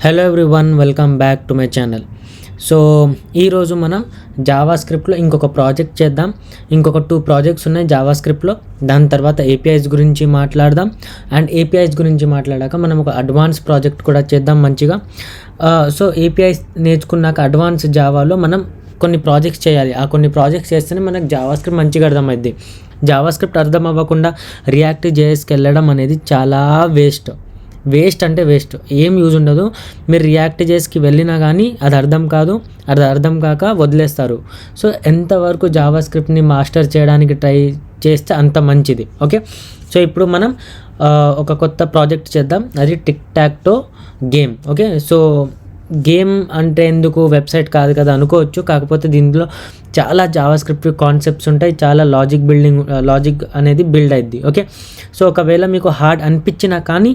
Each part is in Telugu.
Hello everyone, welcome back to my channel. So ఈరోజు మనం జావా స్క్రిప్ట్లో ఇంకొక ప్రాజెక్ట్ చేద్దాం. ఇంకొక 2 ప్రాజెక్ట్స్ ఉన్నాయి జావా స్క్రిప్ట్లో. దాని తర్వాత ఏపీఐస్ గురించి మాట్లాడదాం. అండ్ ఏపీఐస్ గురించి మాట్లాడాక మనం ఒక అడ్వాన్స్ ప్రాజెక్ట్ కూడా చేద్దాం మంచిగా. సో ఏపీఐస్ నేర్చుకున్నాక అడ్వాన్స్ జావాలో మనం కొన్ని ప్రాజెక్ట్స్ చేయాలి. ఆ కొన్ని ప్రాజెక్ట్స్ చేస్తేనే మనకు జావా స్క్రిప్ట్ మంచిగా అర్థమైద్ది. జావా స్క్రిప్ట్ అర్థం అవ్వకుండా రియాక్ట్ జేఎస్కి వెళ్ళడం అనేది చాలా వేస్ట్ అంటే వేస్ట్, ఏం యూజ్ ఉండదు. మీరు రియాక్ట్ జేఎస్కి వెళ్ళినా కానీ అది అర్థం కాక వదిలేస్తారు. సో ఎంతవరకు జావా స్క్రిప్ట్ని మాస్టర్ చేయడానికి ట్రై చేస్తే అంత మంచిది. ఓకే, సో ఇప్పుడు మనం ఒక కొత్త ప్రాజెక్ట్ చేద్దాం. అది tic tac toe game. Okay, so game అంటే ఎందుకు, వెబ్సైట్ కాదు కదా అనుకోవచ్చు. కాకపోతే దీంట్లో చాలా జావా స్క్రిప్ట్ కాన్సెప్ట్స్ ఉంటాయి, చాలా లాజిక్ అనేది బిల్డ్ అయింది. ఓకే, సో ఒకవేళ మీకు హార్డ్ అనిపించినా కానీ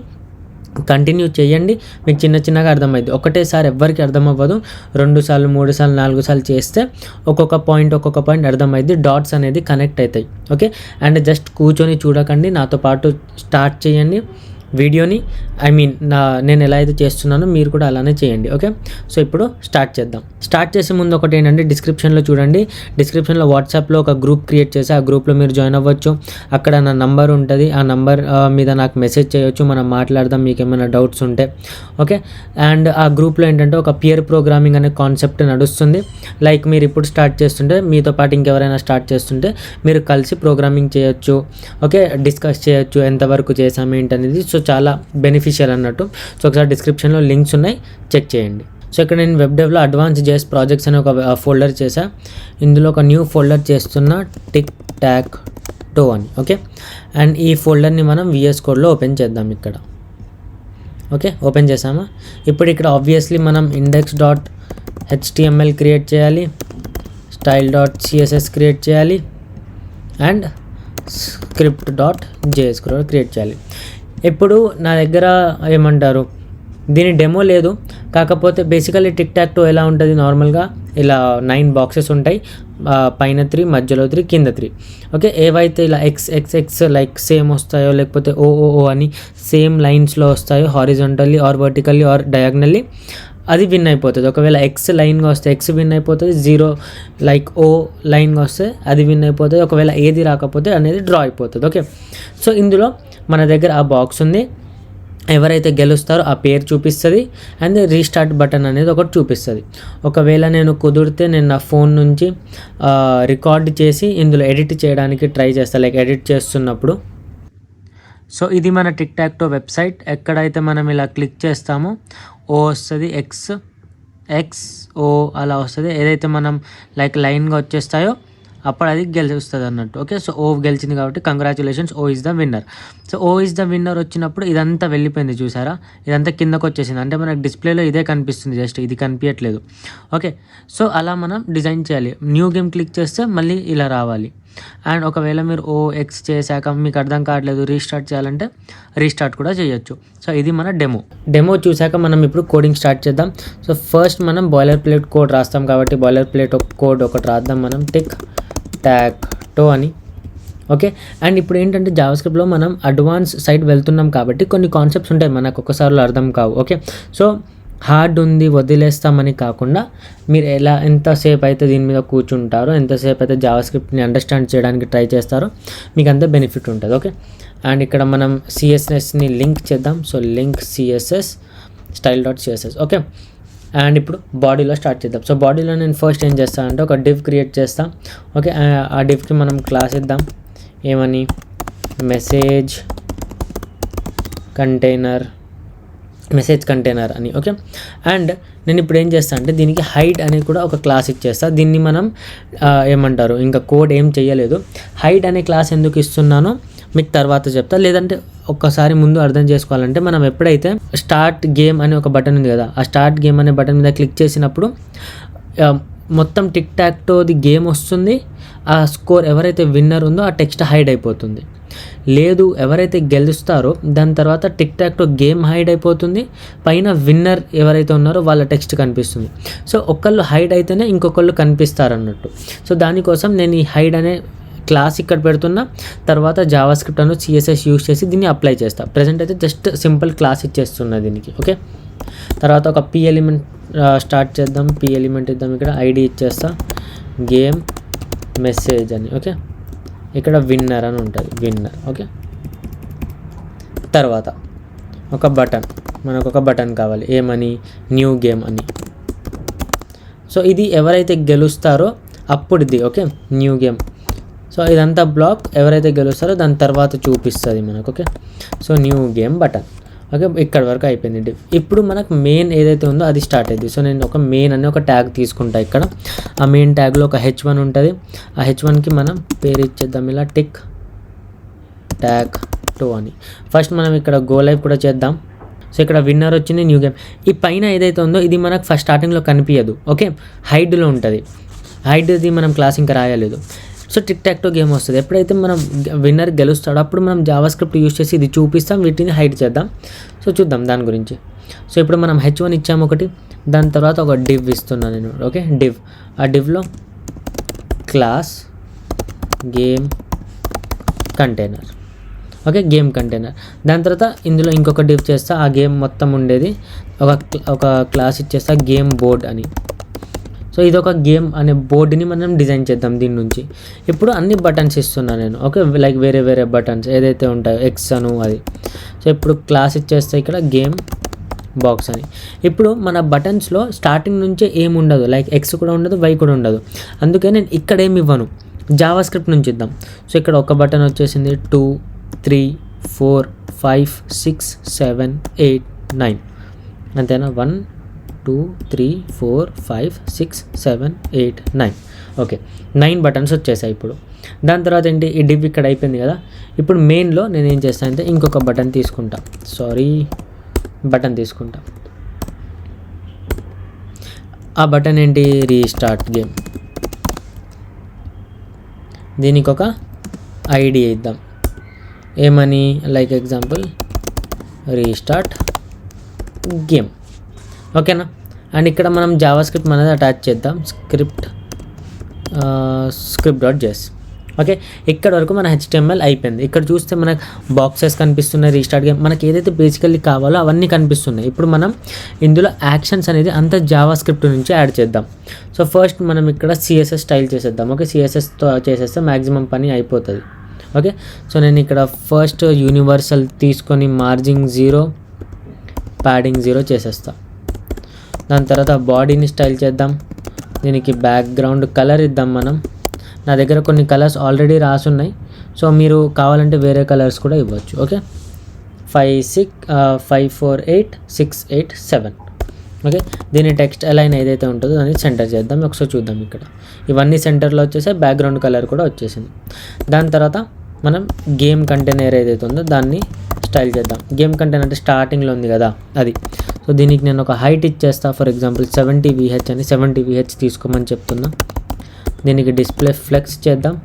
కంటిన్యూ చేయండి, మీకు చిన్నగా అర్థమైంది. ఒకటేసారి ఎవ్వరికి అర్థం అవ్వదు. 2 సార్లు 3 సార్లు 4 సార్లు చేస్తే ఒక్కొక్క పాయింట్ అర్థమైంది, డాట్స్ అనేది కనెక్ట్ అవుతాయి. ఓకే, అండ్ జస్ట్ కూర్చొని చూడకండి, నాతో పాటు స్టార్ట్ చేయండి వీడియోని. నేను ఎలా అయితే చేస్తున్నానో మీరు కూడా అలానే చేయండి. ఓకే, సో ఇప్పుడు స్టార్ట్ చేద్దాం. స్టార్ట్ చేసే ముందు ఒకటి ఏంటంటే, డిస్క్రిప్షన్లో చూడండి. డిస్క్రిప్షన్లో వాట్సాప్లో ఒక గ్రూప్ క్రియేట్ చేసి ఆ గ్రూప్లో మీరు జాయిన్ అవ్వచ్చు. అక్కడ నా నంబర్ ఉంటుంది, ఆ నంబర్ మీద నాకు మెసేజ్ చేయొచ్చు, మనం మాట్లాడదాం మీకు ఏమైనా డౌట్స్ ఉంటే. ఓకే, అండ్ ఆ గ్రూప్లో ఏంటంటే ఒక పియర్ ప్రోగ్రామింగ్ అనే కాన్సెప్ట్ నడుస్తుంది. లైక్ మీరు ఇప్పుడు స్టార్ట్ చేస్తుంటే మీతో పాటు ఇంకెవరైనా స్టార్ట్ చేస్తుంటే మీరు కలిసి ప్రోగ్రామింగ్ చేయొచ్చు. ఓకే, డిస్కస్ చేయొచ్చు ఎంతవరకు చేసాము ఏంటనేది. సో చాలా బెనిఫిషియల్ అన్నట్టు. సో ఒకసారి డిస్క్రిప్షన్లో లింక్స్ ఉన్నాయి, చెక్ చేయండి. సో ఇక్కడ నేను వెబ్ డెవ్లో అడ్వాన్స్ జేఎస్ ప్రాజెక్ట్స్ అనే ఒక ఫోల్డర్ చేశా. ఇందులో ఒక న్యూ ఫోల్డర్ చేస్తున్న టిక్ టాక్ టో అని. ఓకే, అండ్ ఈ ఫోల్డర్ని మనం విఎస్ కోడ్లో ఓపెన్ చేద్దాం ఇక్కడ. ఓకే, ఓపెన్ చేసామా. ఇప్పుడు ఇక్కడ ఆబ్వియస్లీ మనం index.html క్రియేట్ చేయాలి, style.css క్రియేట్ చేయాలి, అండ్ script.js కూడా క్రియేట్ చేయాలి. ఇప్పుడు నా దగ్గర ఏమంటారు, దీని డెమో లేదు. కాకపోతే బేసికలీ టిక్ టాక్ టో ఎలా ఉంటుంది, నార్మల్గా ఇలా 9 బాక్సెస్ ఉంటాయి, పైన 3, మధ్యలో 3, కింద 3. ఓకే, ఏవైతే ఇలా ఎక్స్ లైక్ సేమ్ వస్తాయో, లేకపోతే ఓ అని సేమ్ లైన్స్లో వస్తాయో, horizontally or vertically or diagonally, అది విన్ అయిపోతుంది. ఒకవేళ ఎక్స్ లైన్గా వస్తే ఎక్స్ విన్ అయిపోతుంది, 0 లైక్ ఓ లైన్గా వస్తే అది విన్ అయిపోతుంది. ఒకవేళ ఏది రాకపోతే అనేది డ్రా అయిపోతుంది. ఓకే, సో ఇందులో మన దగ్గర ఆ బాక్స్ ఉంది. ఎవరైతే గెలుస్తారో ఆ పేరు చూపిస్తుంది, అండ్ రీస్టార్ట్ బటన్ అనేది ఒకటి చూపిస్తుంది. ఒకవేళ నేను కుదిరితే నేను నా ఫోన్ నుంచి రికార్డ్ చేసి ఇందులో ఎడిట్ చేయడానికి ట్రై చేస్తాను, లైక్ ఎడిట్ చేస్తున్నప్పుడు. సో ఇది మన టిక్ టాక్ టో వెబ్సైట్. ఎక్కడైతే మనం ఇలా క్లిక్ చేస్తామో ఓ వస్తుంది, ఎక్స్ ఓ అలా వస్తుంది. ఏదైతే మనం లైక్ లైన్గా వచ్చేస్తాయో అప్పుడు అది గెలుస్తుంది అన్నట్టు. ఓకే, సో ఓ గెలిచింది కాబట్టి congratulations, O is the winner. So O is the winner వచ్చినప్పుడు ఇదంతా వెళ్ళిపోయింది చూసారా, ఇదంతా కిందకు వచ్చేసింది. అంటే మనకు డిస్ప్లేలో ఇదే కనిపిస్తుంది, జస్ట్ ఇది కనిపించట్లేదు. ఓకే, సో అలా మనం డిజైన్ చేయాలి. న్యూ గేమ్ క్లిక్ చేస్తే మళ్ళీ ఇలా రావాలి. అండ్ ఒకవేళ మీరు ఎక్స్ చేశాక మీకు అర్థం కావట్లేదు, రీస్టార్ట్ చేయాలంటే రీస్టార్ట్ కూడా చేయొచ్చు. సో ఇది మన డెమో చూశాక మనం ఇప్పుడు కోడింగ్ స్టార్ట్ చేద్దాం. సో ఫస్ట్ మనం బాయిలర్ ప్లేట్ కోడ్ రాస్తాం కాబట్టి బాయిలర్ ప్లేట్ కోడ్ ఒకటి రాద్దాం మనం, టిక్ టాక్ టో అని. ఓకే, అండ్ ఇప్పుడు ఏంటంటే జావా స్క్రిప్ట్లో మనం అడ్వాన్స్ సైడ్ వెళ్తున్నాం కాబట్టి కొన్ని కాన్సెప్ట్స్ ఉంటాయి మనకు ఒక్కసారిలో అర్థం కావు. ఓకే, సో హార్డ్ ఉంది వదిలేస్తామని కాకుండా మీరు ఎంతసేపు అయితే దీని మీద కూర్చుంటారో, ఎంతసేపు అయితే జావా స్క్రిప్ట్ని అండర్స్టాండ్ చేయడానికి ట్రై చేస్తారో మీకు అంత బెనిఫిట్ ఉంటుంది. ఓకే, అండ్ ఇక్కడ మనం సిఎస్ఎస్ని లింక్ చేద్దాం. So link CSS style.css. Okay, and ఇప్పుడు బాడీలో స్టార్ట్ చేద్దాం. సో బాడీలో నేను ఫస్ట్ ఏం చేస్తానంటే ఒక డివ్ క్రియేట్ చేస్తాను. ఓకే, ఆ డివ్కి మనం క్లాస్ ఇద్దాం, ఏమని, మెసేజ్ కంటైనర్ అని. ఓకే, అండ్ నేను ఇప్పుడు ఏం చేస్తాను అంటే దీనికి హైడ్ అని కూడా ఒక క్లాస్ ఇచ్చేస్తాను. దీన్ని మనం ఏమంటారు, ఇంకా కోడ్ ఏం చేయలేదు. హైడ్ అనే క్లాస్ ఎందుకు ఇస్తున్నానో మీకు తర్వాత చెప్తా, లేదంటే ఒక్కసారి ముందు అర్థం చేసుకోవాలంటే మనం ఎప్పుడైతే స్టార్ట్ గేమ్ అనే ఒక బటన్ ఉంది కదా, ఆ స్టార్ట్ గేమ్ అనే బటన్ మీద క్లిక్ చేసినప్పుడు మొత్తం టిక్ టాక్ టోది గేమ్ వస్తుంది. ఆ స్కోర్ ఎవరైతే విన్నర్ ఉందో ఆ టెక్స్ట్ హైడ్ అయిపోతుంది. లేదు, ఎవరైతే గెలుస్తారో దాని తర్వాత tic tac toe game hide అయిపోతుంది, పైన విన్నర్ ఎవరైతే ఉన్నారో వాళ్ళ టెక్స్ట్ కనిపిస్తుంది. సో ఒకళ్ళు హైడ్ అయితేనే ఇంకొకళ్ళు కనిపిస్తారు అన్నట్టు. సో దానికోసం నేను ఈ హైడ్ అనే క్లాస్ ఇక్కడ పెడుతున్నా, తర్వాత జావా స్క్రిప్ట్ అను సిఎస్ఎస్ యూస్ చేసి దీన్ని అప్లై చేస్తా. ప్రజెంట్ అయితే జస్ట్ సింపుల్ క్లాస్ ఇచ్చేస్తున్నా దీనికి. ఓకే, తర్వాత ఒక పి ఎలిమెంట్ స్టార్ట్ చేద్దాం. పి ఎలిమెంట్ ఇద్దాం. ఇక్కడ ఐడి ఇచ్చేస్తా గేమ్ మెసేజ్ అని. ఓకే, ఇక్కడ విన్నర్ అని ఉంటుంది, విన్నర్. ఓకే, తర్వాత ఒక బటన్, మనకు ఒక బటన్ కావాలి, ఏమని, న్యూ గేమ్ అని. సో ఇది ఎవరైతే గెలుస్తారో అప్పుడు ఇది. Okay, new game. సో ఇదంతా బ్లాక్, ఎవరైతే గెలుస్తారో దాని తర్వాత చూపిస్తుంది మనకు. Okay, so new game button. Okay, ఇక్కడ వరకు అయిపోయింది డివ్. ఇప్పుడు మనకు మెయిన్ ఏదైతే ఉందో అది స్టార్ట్ అయింది. సో నేను ఒక మెయిన్ అనే ఒక ట్యాగ్ తీసుకుంటా. ఇక్కడ ఆ మెయిన్ ట్యాగ్లో ఒక H1 ఉంటుంది. ఆ H1కి మనం పేరు ఇచ్చేద్దాం ఇలా, టిక్ ట్యాగ్ 2 అని. ఫస్ట్ మనం ఇక్కడ గో లైవ్ కూడా చేద్దాం. సో ఇక్కడ విన్నర్ వచ్చింది, న్యూ గేమ్. ఈ పైన ఏదైతే ఉందో ఇది మనకు ఫస్ట్ స్టార్టింగ్లో కనిపించదు. ఓకే, హైడ్లో ఉంటుంది. హైడ్ది మనం క్లాస్ ఇంకా రాయలేదు. So tic tac toe game వస్తుంది. ఎప్పుడైతే మనం విన్నర్ గెలుస్తాడో అప్పుడు మనం జావాస్క్రిప్ట్ యూస్ చేసి ఇది చూపిస్తాం, వీటిని హైడ్ చేద్దాం. సో చూద్దాం దాని గురించి. సో ఇప్పుడు మనం H1 ఇచ్చాము ఒకటి, దాని తర్వాత ఒక డివ్ ఇస్తున్నాను నేను. Okay, div. ఆ డివ్లో class game container. Okay, game container. దాని తర్వాత ఇందులో ఇంకొక డివ్ చేస్తా, ఆ గేమ్ మొత్తం ఉండేది ఒక క్లాస్ ఇచ్చేస్తా గేమ్ బోర్డ్ అని. సో ఇది ఒక గేమ్ అనే బోర్డుని మనం డిజైన్ చేద్దాం దీని నుంచి. ఇప్పుడు అన్ని బటన్స్ ఇస్తున్నాను నేను. ఓకే, లైక్ వేరే వేరే బటన్స్ ఏదైతే ఉంటాయో ఎక్స్ అను అది. సో ఇప్పుడు క్లాస్ ఇచ్చేస్తే ఇక్కడ గేమ్ బాక్స్ అని. ఇప్పుడు మన బటన్స్లో స్టార్టింగ్ నుంచే ఏమి ఉండదు, లైక్ ఎక్స్ కూడా ఉండదు, వై కూడా ఉండదు. అందుకే నేను ఇక్కడ ఏమి ఇవ్వను, జావాస్క్రిప్ట్ నుంచి ఇద్దాం. సో ఇక్కడ ఒక బటన్ వచ్చేసింది 2 3 4 5 6 7 8 9 అంతేనా. 1 2 3 4 5 6 7 8 9. ఓకే, 9 బటన్స్ వచ్చేసాయి ఇప్పుడు. దాని తర్వాత ఏంటి, ఈ డివ్ ఇక్కడ అయిపోయింది కదా. ఇప్పుడు మెయిన్లో నేను ఏం చేస్తాను అంటే ఇంకొక బటన్ తీసుకుంటా. ఆ బటన్ ఏంటి, రీస్టార్ట్ గేమ్. దీనికి ఒక ఐడి ఇద్దాం, ఏమని, లైక్ ఎగ్జాంపుల్ రీస్టార్ట్ గేమ్. ఓకేనా. అండ్ ఇక్కడ మనం జావాస్క్రిప్ట్ అనేది అటాచ్ చేద్దాం, script.js. ఓకే, ఇక్కడ వరకు మన HTML అయిపోయింది. ఇక్కడ చూస్తే మనకు బాక్సెస్ కనిపిస్తున్నాయి, రీస్టార్ట్ గేమ్, మనకి ఏదైతే బేసికల్లీ కావాలో అవన్నీ కనిపిస్తున్నాయి. ఇప్పుడు మనం ఇందులో యాక్షన్స్ అనేది అంతా జావాస్క్రిప్ట్ నుంచి యాడ్ చేద్దాం. సో ఫస్ట్ మనం ఇక్కడ CSS స్టైల్ చేసేద్దాం. ఓకే, CSSతో చేసేస్తే మ్యాక్సిమం పని అయిపోతుంది. ఓకే, సో నేను ఇక్కడ ఫస్ట్ యూనివర్సల్ తీసుకొని మార్జిన్ 0 ప్యాడింగ్ 0 చేసేస్తా. దాని తర్వాత బాడీని స్టైల్ చేద్దాం. దీనికి బ్యాక్గ్రౌండ్ కలర్ ఇద్దాం మనం. నా దగ్గర కొన్ని కలర్స్ ఆల్రెడీ రాసున్నాయి, సో మీరు కావాలంటే వేరే కలర్స్ కూడా ఇవ్వచ్చు. ఓకే, 5 4 8 6 8 7. ఓకే, దీని టెక్స్ట్ అలైన్ ఏదైతే ఉంటుందో దాన్ని సెంటర్ చేద్దాం. ఒకసారి చూద్దాం, ఇక్కడ ఇవన్నీ సెంటర్లో వచ్చేసాయి, బ్యాక్గ్రౌండ్ కలర్ కూడా వచ్చేసింది. దాని తర్వాత మనం గేమ్ కంటైనర్ ఏదైతే ఉందో దాన్ని స్టైల్ చేద్దాం. గేమ్ కంటైనర్ అంటే స్టార్టింగ్లో ఉంది కదా అది. సో దీనికి నేను ఒక హైట్ ఇచ్చేస్తా, ఫర్ ఎగ్జాంపుల్ 70 VH అని, 70 VH తీసుకోమని చెప్తున్నా. దీనికి డిస్ప్లే ఫ్లెక్స్ చేద్దాం.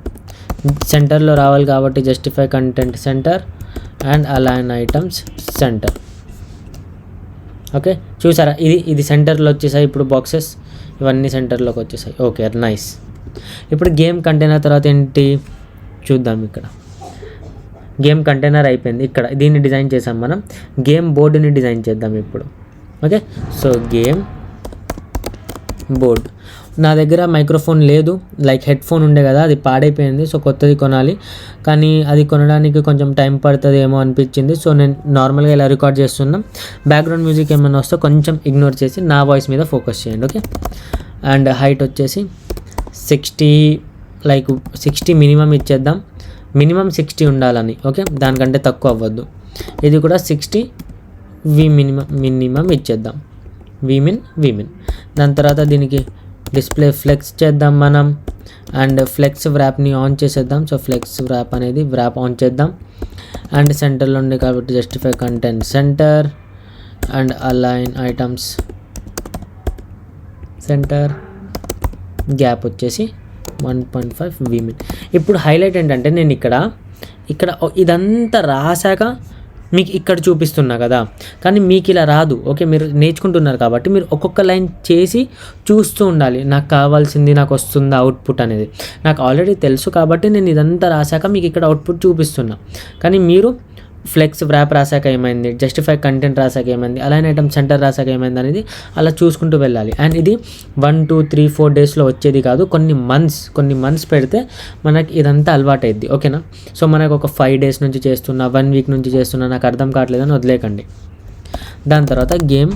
సెంటర్లో రావాలి కాబట్టి justify content centre and align items centre. Okay, చూసారా, ఇది సెంటర్లో వచ్చేసాయి. ఇప్పుడు బాక్సెస్ ఇవన్నీ సెంటర్లోకి వచ్చేసాయి. Okay, nice. ఇప్పుడు గేమ్ కంటైనర్ తర్వాత ఏంటి చూద్దాం. ఇక్కడ గేమ్ కంటైనర్ అయిపోయింది. ఇక్కడ దీన్ని డిజైన్ చేసాం మనం. గేమ్ బోర్డుని డిజైన్ చేద్దాం ఇప్పుడు. Okay, so game board. నా దగ్గర మైక్రోఫోన్ లేదు, లైక్ హెడ్ ఫోన్ ఉండే కదా, అది పాడైపోయింది. సో కొత్తది కొనాలి, కానీ అది కొనడానికి కొంచెం టైం పడుతుంది ఏమో అనిపించింది. సో నేను నార్మల్గా ఇలా రికార్డ్ చేస్తున్నాం. బ్యాక్గ్రౌండ్ మ్యూజిక్ ఏమైనా వస్తే కొంచెం ఇగ్నోర్ చేసి నా వాయిస్ మీద ఫోకస్ చేయండి. ఓకే, అండ్ హైట్ వచ్చేసి 60 మినిమం ఇచ్చేద్దాం. మినిమం 60 ఉండాలని. ఓకే, దానికంటే తక్కువ అవ్వద్దు. ఇది కూడా 60 మినిమం ఇచ్చేద్దాం. విమిన్. దాని తర్వాత దీనికి డిస్ప్లే ఫ్లెక్స్ చేద్దాం మనం. అండ్ ఫ్లెక్స్ వ్రాప్ని ఆన్ చేసేద్దాం. సో ఫ్లెక్స్ వ్రాప్ అనేది వ్రాప్ ఆన్ చేద్దాం. అండ్ సెంటర్లో ఉంది కాబట్టి justify content centre and align items centre. Gap వచ్చేసి 1.5 విమిన్. ఇప్పుడు హైలైట్ ఏంటంటే నేను ఇక్కడ ఇదంతా రాశాక మీకు ఇక్కడ చూపిస్తున్నా కదా, కానీ మీకు ఇలా రాదు. ఓకే, మీరు నేర్చుకుంటున్నారు కాబట్టి మీరు ఒక్కొక్క లైన్ చేసి చూస్తూ ఉండాలి. నాకు కావాల్సింది నాకు వస్తుందా అవుట్పుట్ అనేది. నాకు ఆల్రెడీ తెలుసు కాబట్టి నేను ఇదంతా రాశాక మీకు ఇక్కడ అవుట్పుట్ చూపిస్తున్నా. కానీ మీరు ఫ్లెక్స్ వ్రాప్ రాసాక ఏమైంది, జస్టిఫై కంటెంట్ రాసాక ఏమైంది, అలైన్ ఐటమ్ సెంటర్ రాసాక ఏమైంది అనేది అలా చూసుకుంటూ వెళ్ళాలి. అండ్ ఇది 1 2 3 4 డేస్లో వచ్చేది కాదు, కొన్ని మంత్స్ పెడితే మనకి ఇదంతా అలవాటు అయింది. ఓకేనా? సో మనకు ఒక 5 డేస్ నుంచి చేస్తున్నా, 1 వీక్ నుంచి చేస్తున్నా, నాకు అర్థం కావట్లేదని వదిలేకండి. దాని తర్వాత గేమ్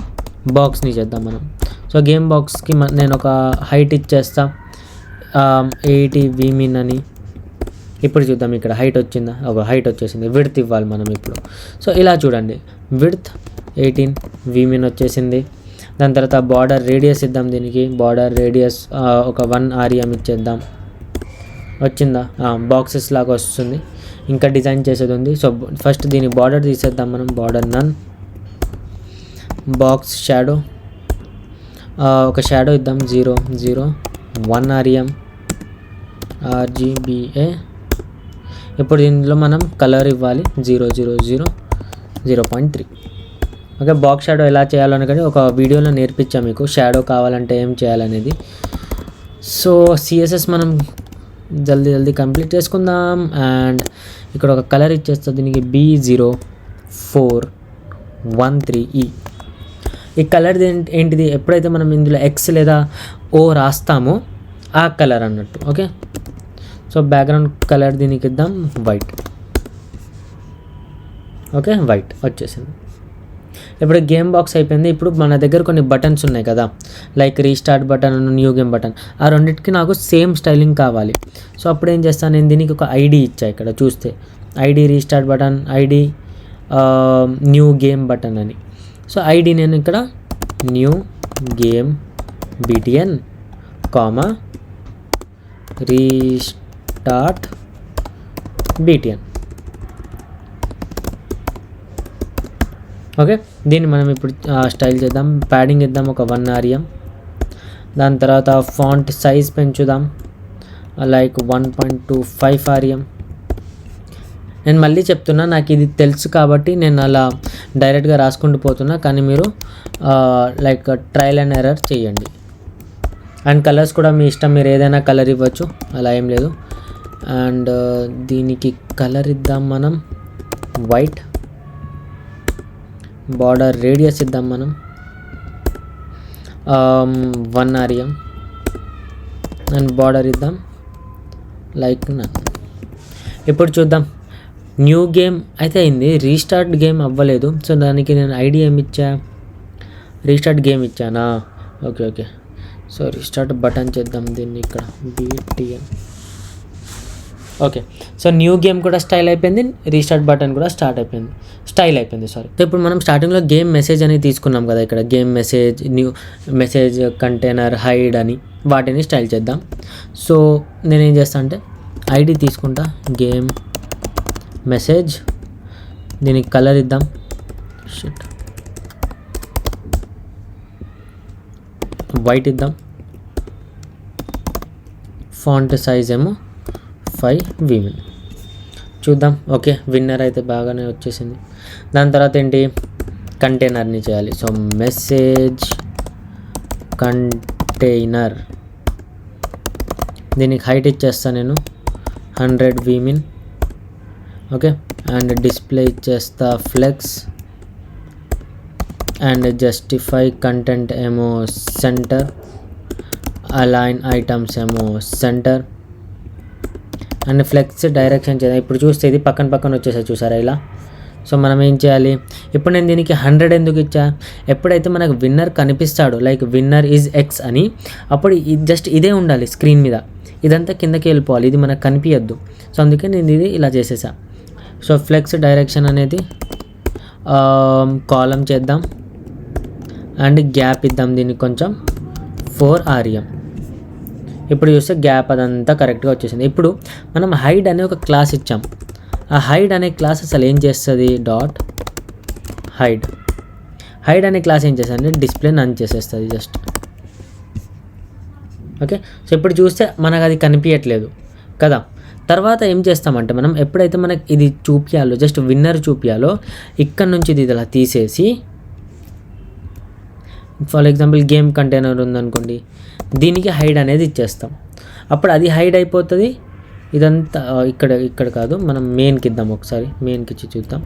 బాక్స్ని చేద్దాం మనం. సో గేమ్ బాక్స్కి నేను ఒక హైట్ ఇచ్చేస్తా, 80 వీమిన్ అని. ఇప్పుడు చూద్దాం ఇక్కడ హైట్ వచ్చిందా, ఒక హైట్ వచ్చేసింది. విడ్త్ ఇవ్వాలి మనం ఇప్పుడు. సో ఇలా చూడండి, విడ్త్ 18 వీమిన్ వచ్చేసింది. దాని తర్వాత బార్డర్ రేడియస్ ఇద్దాం, దీనికి బార్డర్ రేడియస్ ఒక 1 REM ఇచ్చేద్దాం. వచ్చిందా? బాక్సెస్ లాగా వస్తుంది. ఇంకా డిజైన్ చేసేది ఉంది. సో ఫస్ట్ దీని బార్డర్ తీసేద్దాం మనం, బార్డర్ నన్. బాక్స్ షాడో ఒక షాడో ఇద్దాం, 0 0 1 REM RGBA. ఇప్పుడు దీనిలో మనం కలర్ ఇవ్వాలి, 0 0 0 0.3. ఓకే, బాక్స్ షాడో ఎలా చేయాలనుకుంటే ఒక వీడియోలో నేర్పించాం మీకు, షాడో కావాలంటే ఏం చేయాలనేది. సో CSS మనం జల్దీ కంప్లీట్ చేసుకుందాం. అండ్ ఇక్కడ ఒక కలర్ ఇచ్చేస్తా దీనికి, B0413E. ఈ కలర్ ఏంటిది, ఎప్పుడైతే మనం ఇందులో X లేదా O రాస్తామో ఆ కలర్ అన్నట్టు. ఓకే, సో బ్యాక్గ్రౌండ్ కలర్ దీనికి ఇద్దాం వైట్. ఓకే, వైట్ వచ్చేసింది. ఇప్పుడు గేమ్ బాక్స్ అయిపోయింది. ఇప్పుడు మన దగ్గర కొన్ని బటన్స్ ఉన్నాయి కదా, like restart button, new game button. ఆ రెండింటికి నాకు సేమ్ స్టైలింగ్ కావాలి. సో అప్పుడు ఏం చేస్తాను, నేను దీనికి ఒక ఐడి ఇచ్చా. ఇక్కడ చూస్తే ID restart button, ID new game button అని. సో ఐడి నేను ఇక్కడ new game BTN comma restart BTN. Okay, దీన్ని మనం ఇప్పుడు స్టైల్ చేద్దాం. ప్యాడింగ్ ఇద్దాం ఒక 1 REM. దాని తర్వాత ఫాంట్ సైజ్ పెంచుదాం, లైక్ 1.25 REM. నేను మళ్ళీ చెప్తున్నా, నాకు ఇది తెలుసు కాబట్టి నేను అలా డైరెక్ట్గా రాసుకుంటూ పోతున్నా, కానీ మీరు లైక్ ట్రయల్ అండ్ ఎర్రర్ చేయండి. అండ్ కలర్స్ కూడా మీ ఇష్టం, మీరు ఏదైనా కలర్ ఇవ్వచ్చు, అలా ఏం లేదు. అండ్ దీనికి కలర్ ఇద్దాం మనం వైట్. బార్డర్ రేడియస్ ఇద్దాం మనం 1 REM. అండ్ బార్డర్ ఇద్దాం లైక్ నన్. ఇప్పుడు చూద్దాం, న్యూ గేమ్ అయితే అయింది, రీస్టార్ట్ గేమ్ అవ్వలేదు. సో దానికి నేను ఐడి ఏమి ఇచ్చా, రీస్టార్ట్ గేమ్ ఇచ్చానా? ఓకే, సో రీస్టార్ట్ బటన్ చేద్దాం దీన్ని ఇక్కడ, BTN. Okay, so new game కూడా స్టైల్ అయిపోయింది, రీస్టార్ట్ బటన్ కూడా స్టైల్ అయిపోయింది. సారీ. సో ఇప్పుడు మనం స్టార్టింగ్లో గేమ్ మెసేజ్ అనేది తీసుకున్నాం కదా, ఇక్కడ game message, new message container, hide అని, వాటిని స్టైల్ చేద్దాం. సో నేనేం చేస్తాను అంటే ఐడి తీసుకుంటా, గేమ్ మెసేజ్. దీనికి కలర్ ఇద్దాం వైట్ ఇద్దాం. ఫాంట్ సైజ్ ఏమో 5 వీమిన్. చూద్దాం. ఓకే, విన్నర్ అయితే బాగానే వచ్చేసింది. దాని తర్వాత ఏంటి, కంటైనర్ని చేయాలి. సో మెసేజ్ కంటైనర్, దీనికి హైట్ ఇచ్చేస్తాను నేను 100 వీమిన్. ఓకే, అండ్ డిస్ప్లే ఇచ్చేస్తా ఫ్లెక్స్. అండ్ జస్టిఫై కంటెంట్ ఏమో సెంటర్, అలైన్ ఐటమ్స్ ఏమో సెంటర్. అండ్ ఫ్లెక్స్ డైరెక్షన్ చేద్దాం. ఇప్పుడు చూస్తే ఇది పక్కన వచ్చేసాయి, చూసారా ఇలా. సో మనం ఏం చేయాలి, ఇప్పుడు నేను దీనికి 100 ఎందుకు ఇచ్చా, ఎప్పుడైతే మనకు విన్నర్ కనిపిస్తాడో, లైక్ విన్నర్ ఈజ్ X అని, అప్పుడు జస్ట్ ఇదే ఉండాలి స్క్రీన్ మీద, ఇదంతా కిందకి వెళ్ళిపోవాలి, ఇది మనకు కనిపించద్దు. సో అందుకే నేను ఇది ఇలా చేసేసా. సో ఫ్లెక్స్ డైరెక్షన్ అనేది కాలం చేద్దాం. అండ్ గ్యాప్ ఇద్దాం దీనికి కొంచెం 4 REM. ఇప్పుడు చూస్తే గ్యాప్ అదంతా కరెక్ట్గా వచ్చేసింది. ఇప్పుడు మనం హైడ్ అనే ఒక క్లాస్ ఇచ్చాం. ఆ హైడ్ అనే క్లాస్ అసలు ఏం చేస్తుంది, డాట్ హైడ్ అనే క్లాస్ ఏం చేస్తుంది అంటే డిస్ప్లే నన్ చేసేస్తుంది జస్ట్. ఓకే, సో ఇప్పుడు చూస్తే మనకు అది కనిపించట్లేదు కదా. తర్వాత ఏం చేస్తామంటే మనం ఎప్పుడైతే మనకి ఇది చూపించాలో, జస్ట్ విన్నర్ చూపించాలో, ఇక్కడ నుంచి ఇది ఇలా తీసేసి, ఫర్ ఎగ్జాంపుల్ గేమ్ కంటైనర్ ఉందనుకోండి, దీనికి హైడ్ అనేది ఇచ్చేస్తాం. అప్పుడు అది హైడ్ అయిపోతుంది. ఇదంతా ఇక్కడ కాదు, మనం మెయిన్కి ఇద్దాం. ఒకసారి మెయిన్కి ఇచ్చి చూద్దాం.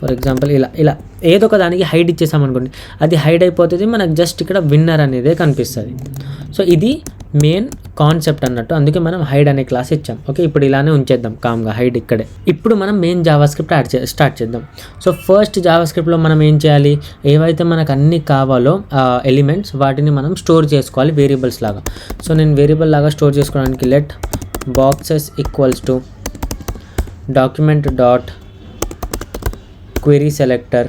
ఫర్ ఎగ్జాంపుల్ ఇలా ఏదో ఒక దానికి హైడ్ ఇచ్చేసామనుకోండి, అది హైడ్ అయిపోతుంది, మనకు జస్ట్ ఇక్కడ విన్నర్ అనేదే కనిపిస్తుంది. సో ఇది మెయిన్ కాన్సెప్ట్ అన్నట్టు, అందుకే మనం హైడ్ అనే క్లాస్ ఇచ్చాం. ఓకే, ఇప్పుడు ఇలానే ఉంచేద్దాం కామ్గా హైడ్ ఇక్కడే. ఇప్పుడు మనం మెయిన్ జావాస్క్రిప్ట్ స్టార్ట్ చేద్దాం. సో ఫస్ట్ జావాస్క్రిప్ట్లో మనం ఏం చేయాలి, ఏవైతే మనకు అన్ని కావాలో ఎలిమెంట్స్ వాటిని మనం స్టోర్ చేసుకోవాలి వేరియబుల్స్ లాగా. సో నేను వేరియబుల్ లాగా స్టోర్ చేసుకోవడానికి let boxes equals to document dot query selector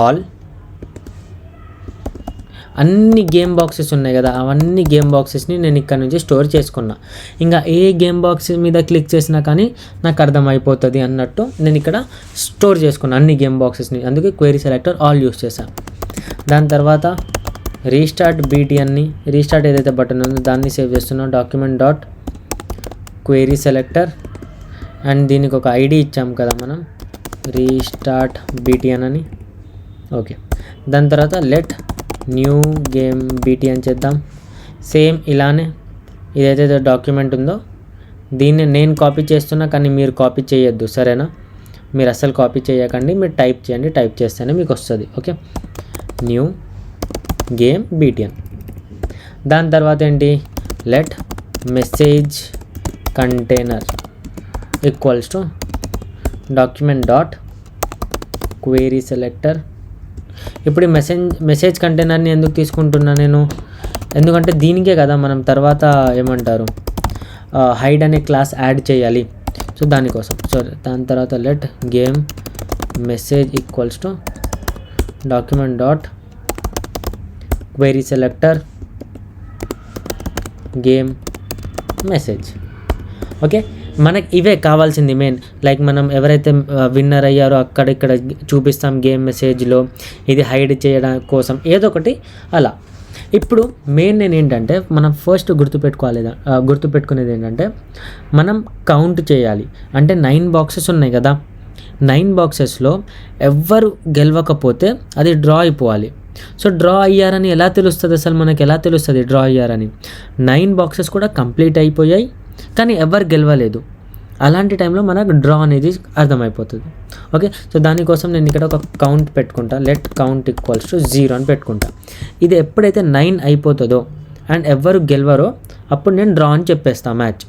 all. అన్ని గేమ్ బాక్సెస్ ఉన్నాయి కదా, అవన్నీ గేమ్ బాక్సెస్ని నేను ఇక్కడ నుంచి స్టోర్ చేసుకున్నా. ఇంకా ఏ గేమ్ బాక్స్ మీద క్లిక్ చేసినా కానీ నాకు అర్థమైపోతుంది అన్నట్టు నేను ఇక్కడ స్టోర్ చేసుకున్నాను అన్ని గేమ్ బాక్సెస్ని, అందుకే క్వెరీ సెలెక్టర్ ఆల్ యూస్ చేశాను. దాని తర్వాత రీస్టార్ట్ బీటీఎన్ని, రీస్టార్ట్ ఏదైతే బటన్ ఉందో దాన్ని సేవ్ చేస్తున్నాం, document dot query selector, and దీనికి ఒక ఐడి ఇచ్చాం కదా మనం, రీస్టార్ట్ బీటీఎన్ అని. ఓకే, దాని తర్వాత లెట్ న్యూ గేమ్ బీటీఎన్ చేద్దాం. సేమ్ ఇలానే ఏదైతే డాక్యుమెంట్ ఉందో దీన్ని నేను కాపీ చేస్తున్నా, కానీ మీరు కాపీ చేయొద్దు, సరేనా? మీరు అస్సలు కాపీ చేయకండి, మీరు టైప్ చేయండి, టైప్ చేస్తేనే మీకు వస్తుంది. Okay, new game BTN. దాని తర్వాత ఏంటి, let message container equals to document dot query selector. ఇప్పుడు ఈ మెసేజ్ కంటైనర్ని ఎందుకు తీసుకుంటున్నా నేను, ఎందుకంటే దీనికే కదా మనం తర్వాత ఏమంటారు హైడ్ అనే క్లాస్ యాడ్ చేయాలి. సో దానికోసం. సో దాని తర్వాత let game message equals to document dot query selector game message. Okay, మనకి ఇవే కావాల్సింది మెయిన్. లైక్ మనం ఎవరైతే విన్నర్ అయ్యారో అక్కడ ఇక్కడ చూపిస్తాం గేమ్ మెసేజ్లో, ఇది హైడ్ చేయడం కోసం ఏదో ఒకటి అలా. ఇప్పుడు మెయిన్ నేను ఏంటంటే మనం ఫస్ట్ గుర్తుపెట్టుకునేది ఏంటంటే మనం కౌంట్ చేయాలి. అంటే 9 బాక్సెస్ ఉన్నాయి కదా, 9 బాక్సెస్లో ఎవ్వరు గెలవకపోతే అది డ్రా అయిపోవాలి. సో డ్రా అయ్యారని ఎలా తెలుస్తుంది, అసలు మనకి ఎలా తెలుస్తుంది డ్రా అయ్యారని? 9 బాక్సెస్ కూడా కంప్లీట్ అయిపోయాయి కానీ ఎవరు గెలవలేదు, అలాంటి టైంలో మనకు డ్రా అనేది అర్థమైపోతుంది. ఓకే, సో దానికోసం నేను ఇక్కడ ఒక కౌంట్ పెట్టుకుంటా, లెట్ కౌంట్ ఈక్వల్స్ టు 0 అని పెట్టుకుంటా. ఇది ఎప్పుడైతే 9 అయిపోతుందో అండ్ ఎవరు గెలవరో అప్పుడు నేను డ్రా అని చెప్పేస్తాను మ్యాచ్.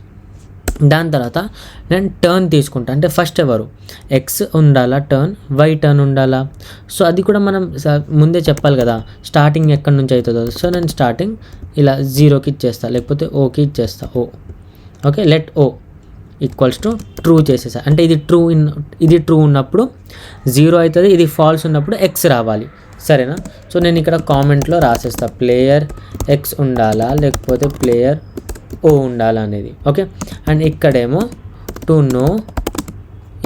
దాని తర్వాత నేను టర్న్ తీసుకుంటా, అంటే ఫస్ట్ ఎవరు ఎక్స్ ఉండాలా టర్న్, వై టర్న్ ఉండాలా. సో అది కూడా మనం ముందే చెప్పాలి కదా స్టార్టింగ్ ఎక్కడి నుంచి అవుతుందో. సో నేను స్టార్టింగ్ ఇలా 0కి ఇచ్చేస్తా, లేకపోతే ఓకి ఇచ్చేస్తా, O. Okay, let O equals to true చేసేసా, అంటే ఇది ట్రూ ఉన్నప్పుడు 0 అవుతుంది, ఇది ఫాల్స్ ఉన్నప్పుడు ఎక్స్ రావాలి, సరేనా? సో నేను ఇక్కడ కామెంట్లో రాసేస్తా ప్లేయర్ ఎక్స్ ఉండాలా లేకపోతే ప్లేయర్ ఓ ఉండాలా అనేది. ఓకే, అండ్ ఇక్కడేమో to know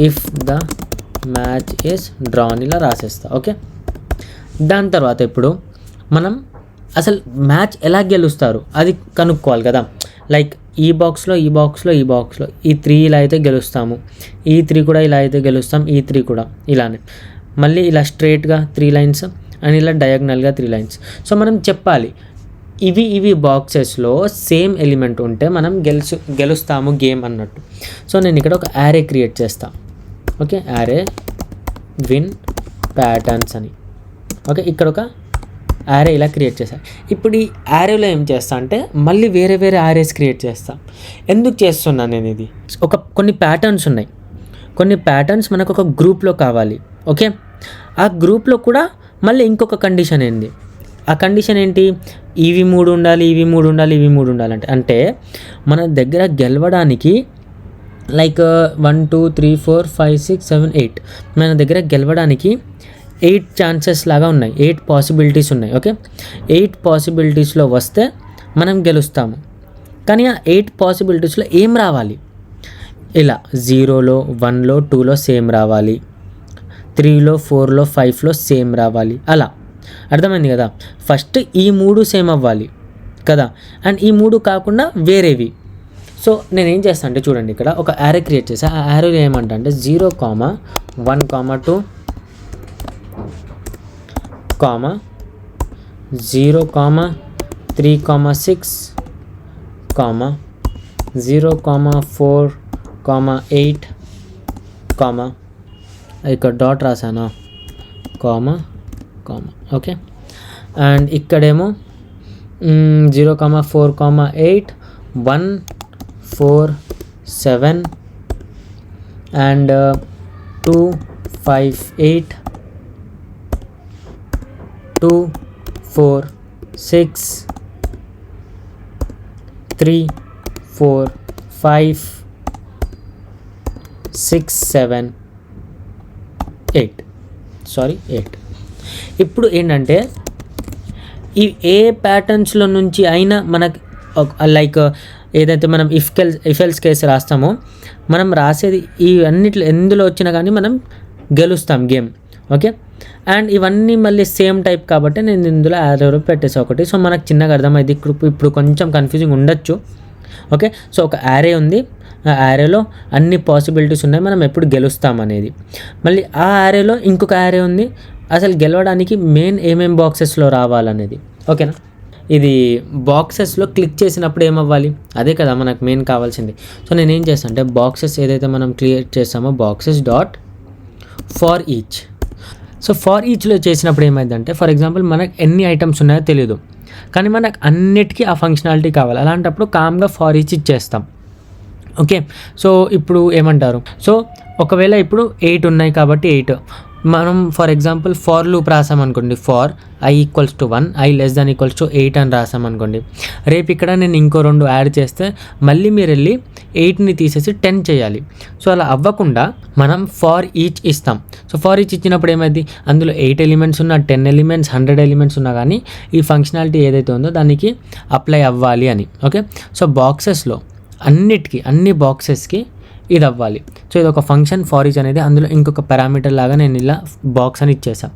if the match is drawn ఇలా రాసేస్తా. ఓకే, దాని తర్వాత ఇప్పుడు మనం అసలు మ్యాచ్ ఎలా గెలుస్తారు అది కనుక్కోవాలి కదా. లైక్ ఈ బాక్స్లో ఈ 3 ఇలా అయితే గెలుస్తాము, ఈ 3 కూడా ఇలా అయితే గెలుస్తాం, ఈ 3 కూడా ఇలానే, మళ్ళీ ఇలా స్ట్రైట్గా 3 లైన్స్ అండ్ ఇలా డయాగ్నల్గా 3 లైన్స్. సో మనం చెప్పాలి ఇవి బాక్సెస్లో సేమ్ ఎలిమెంట్ ఉంటే మనం గెలుస్తాము గేమ్ అన్నట్టు. సో నేను ఇక్కడ ఒక యారే క్రియేట్ చేస్తాను. ఓకే, యారే విన్ ప్యాటర్న్స్ అని. ఓకే, ఇక్కడ ఒక యారే ఇలా క్రియేట్ చేస్తాను. ఇప్పుడు ఈ యారేలో ఏం చేస్తా అంటే మళ్ళీ వేరే యారేస్ క్రియేట్ చేస్తాను. ఎందుకు చేస్తున్నాను నేను ఇది, కొన్ని ప్యాటర్న్స్ ఉన్నాయి, కొన్ని ప్యాటర్న్స్ మనకు ఒక గ్రూప్లో కావాలి. ఓకే, ఆ గ్రూప్లో కూడా మళ్ళీ ఇంకొక కండిషన్ ఏంది, ఆ కండిషన్ ఏంటి, ఇవి 3 ఉండాలి, ఇవి 3 ఉండాలి, ఇవి 3 ఉండాలి. అంటే మన దగ్గర గెలవడానికి లైక్ 1 2 3 4 5 6 7 8 మన దగ్గర గెలవడానికి 8 ఛాన్సెస్ లాగా ఉన్నాయి, 8 పాసిబిలిటీస్ ఉన్నాయి. ఓకే, 8 పాసిబిలిటీస్లో వస్తే మనం గెలుస్తాము. కానీ ఆ 8 పాసిబిలిటీస్లో ఏం రావాలి, ఇలా 0లో 1లో 2లో సేమ్ రావాలి, 3లో 4లో 5లో సేమ్ రావాలి, అలా. అర్థమైంది కదా? ఫస్ట్ ఈ 3 సేమ్ అవ్వాలి కదా, అండ్ ఈ 3 కాకుండా వేరేవి. సో నేనేం చేస్తాను అంటే చూడండి, ఇక్కడ ఒక యారే క్రియేట్ చేసా. ఆ యారేలో ఏమంటా అంటే 0, 1, 2, 0, 3, 6, 0, 4, 8, ఇక్కడ డాట్ రాసాను, కామా కామా, ఓకే. అండ్ ఇక్కడేమో 0,4,8 1 4 7 అండ్ 2 5 8 2 4 6 3 4 5 6 7 8 ఇప్పుడు ఏంటంటే ఈ ఏ ప్యాటర్న్స్లో నుంచి అయినా మనకి లైక్ ఏదైతే మనం ఇఫ్ ఎల్స్ కేసు రాస్తామో మనం రాసేది ఈ అన్నిట్లో ఎందులో వచ్చినా కానీ మనం గెలుస్తాం గేమ్, ఓకే. అండ్ ఇవన్నీ మళ్ళీ సేమ్ టైప్ కాబట్టి నేను ఇందులో యారో పెట్టేసా ఒకటి. సో మనకు చిన్నగా అర్థమైంది. ఇప్పుడు కొంచెం కన్ఫ్యూజింగ్ ఉండొచ్చు, ఓకే. సో ఒక యారే ఉంది, ఆ యారేలో అన్ని పాసిబిలిటీస్ ఉన్నాయి, మనం ఎప్పుడు గెలుస్తాం అనేది. మళ్ళీ ఆ యారేలో ఇంకొక యారే ఉంది, అసలు గెలవడానికి మెయిన్ ఏమేం బాక్సెస్లో రావాలనేది, ఓకేనా. ఇది బాక్సెస్లో క్లిక్ చేసినప్పుడు ఏమవ్వాలి, అదే కదా మనకు మెయిన్ కావాల్సింది. సో నేను ఏం చేస్తాను అంటే బాక్సెస్ ఏదైతే మనం క్రియేట్ చేస్తామో boxes dot for each. So for ఈచ్లో చేసినప్పుడు ఏమైందంటే ఫర్ ఎగ్జాంపుల్ మనకు ఎన్ని ఐటమ్స్ ఉన్నాయో తెలియదు, కానీ మనకు అన్నిటికీ ఆ ఫంక్షనాలిటీ కావాలి. అలాంటప్పుడు కామ్గా ఫార్ ఈచ్ ఇచ్చేస్తాం, ఓకే. సో ఇప్పుడు ఏమంటారు, సో ఒకవేళ ఇప్పుడు 8 ఉన్నాయి కాబట్టి 8 మనం ఫర్ ఎగ్జాంపుల్ ఫార్ లూప్ రాసామనుకోండి, ఫార్ i = 1 i <= 8 అని రాసామనుకోండి. రేపు ఇక్కడ నేను ఇంకో 2 యాడ్ చేస్తే మళ్ళీ మీరు వెళ్ళి 8ని తీసేసి 10 చేయాలి. సో అలా అవ్వకుండా మనం ఫార్ ఈచ్ ఇస్తాం. సో ఫార్ ఈచ్ ఇచ్చినప్పుడు ఏమైంది, అందులో 8 ఎలిమెంట్స్ ఉన్నా 10 ఎలిమెంట్స్ 100 ఎలిమెంట్స్ ఉన్నా కానీ ఈ ఫంక్షనాలిటీ ఏదైతే ఉందో దానికి అప్లై అవ్వాలి అని, ఓకే. సో బాక్సెస్లో అన్ని బాక్సెస్కి ఇది అవ్వాలి. సో ఇది ఒక ఫంక్షన్ ఫార్ ఈచ్ అనేది, అందులో ఇంకొక పారామీటర్ లాగా నేను ఇలా బాక్స్ అని ఇచ్చేసాను,